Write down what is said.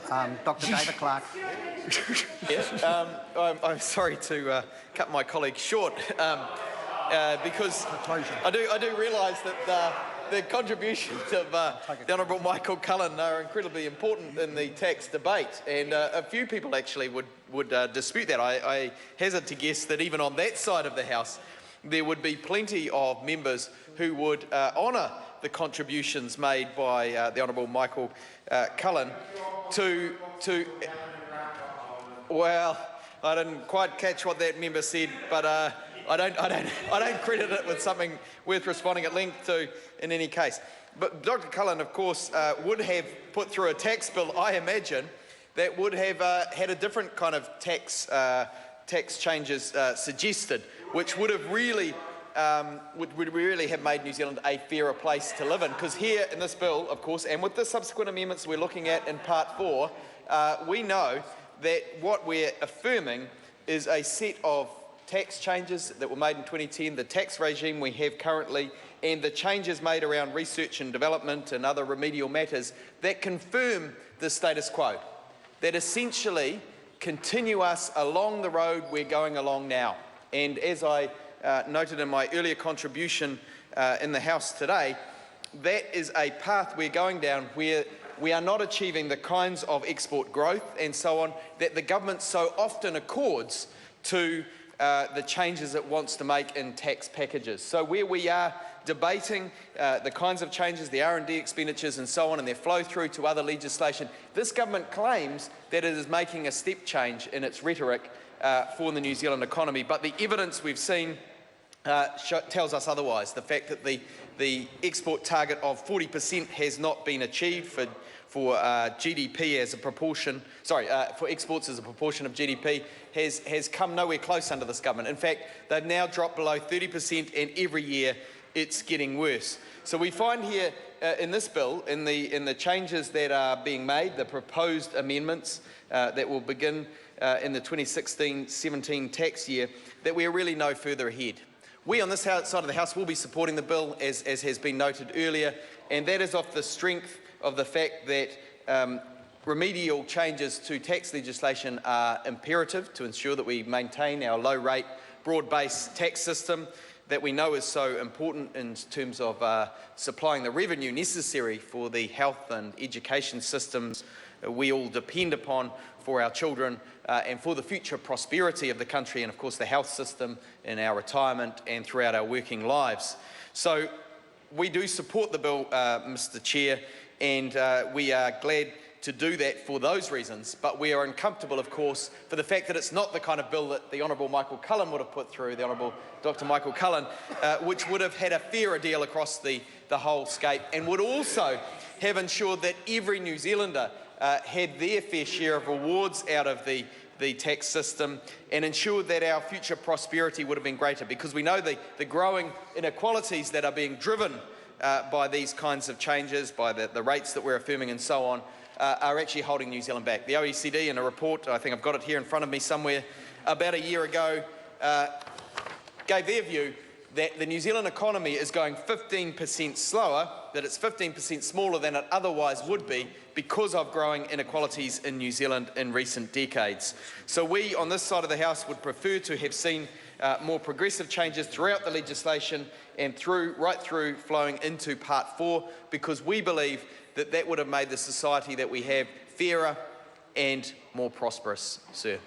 Dr. David Clark. I'm sorry to cut my colleague short because I do realise that the contributions of the Honourable Michael Cullen are incredibly important in the tax debate, and a few people actually would dispute that. I hazard to guess that even on that side of the House there would be plenty of members who would honour the contributions made by the Honourable Michael Cullen to well, I didn't quite catch what that member said, but I don't credit it with something worth responding at length to in any case. But Dr. Cullen, of course, would have put through a tax bill, I imagine, that would have had a different kind of tax changes suggested, which would have really would really have made New Zealand a fairer place to live in. Because here in this bill, of course, and with the subsequent amendments we're looking at in Part 4, we know that what we're affirming is a set of tax changes that were made in 2010, the tax regime we have currently, and the changes made around research and development and other remedial matters that confirm the status quo, that essentially continue us along the road we're going along now. And as I noted in my earlier contribution in the House today, that is a path we're going down where we are not achieving the kinds of export growth and so on that the government so often accords to the changes it wants to make in tax packages. So where we are debating the kinds of changes, the R&D expenditures and so on, and their flow through to other legislation, this government claims that it is making a step change in its rhetoric for the New Zealand economy. But the evidence we've seen tells us otherwise. The fact that the export target of 40% has not been achieved for GDP as a proportion, for exports as a proportion of GDP has come nowhere close under this government. In fact, they've now dropped below 30%, and every year it's getting worse. So we find here in this bill, in the changes that are being made, the proposed amendments that will begin in the 2016-17 tax year, that we are really no further ahead. We on this side of the House will be supporting the bill, as has been noted earlier, and that is off the strength of the fact that remedial changes to tax legislation are imperative to ensure that we maintain our low-rate, broad-based tax system that we know is so important in terms of supplying the revenue necessary for the health and education systems we all depend upon for our children and for the future prosperity of the country, and of course the health system in our retirement and throughout our working lives. So we do support the bill, Mr. Chair, and we are glad to do that for those reasons, but we are uncomfortable, of course, for the fact that it's not the kind of bill that the Honourable Michael Cullen would have put through, the Honourable Dr. Michael Cullen, which would have had a fairer deal across the whole scape, and would also have ensured that every New Zealander had their fair share of rewards out of the tax system, and ensured that our future prosperity would have been greater, because we know the growing inequalities that are being driven by these kinds of changes, by the rates that we're affirming and so on, are actually holding New Zealand back. The OECD, in a report, I think I've got it here in front of me somewhere, about a year ago, gave their view that the New Zealand economy is going 15% slower, that it's 15% smaller than it otherwise would be because of growing inequalities in New Zealand in recent decades. So we on this side of the House would prefer to have seen more progressive changes throughout the legislation and right through flowing into Part 4, because we believe that that would have made the society that we have fairer and more prosperous, sir.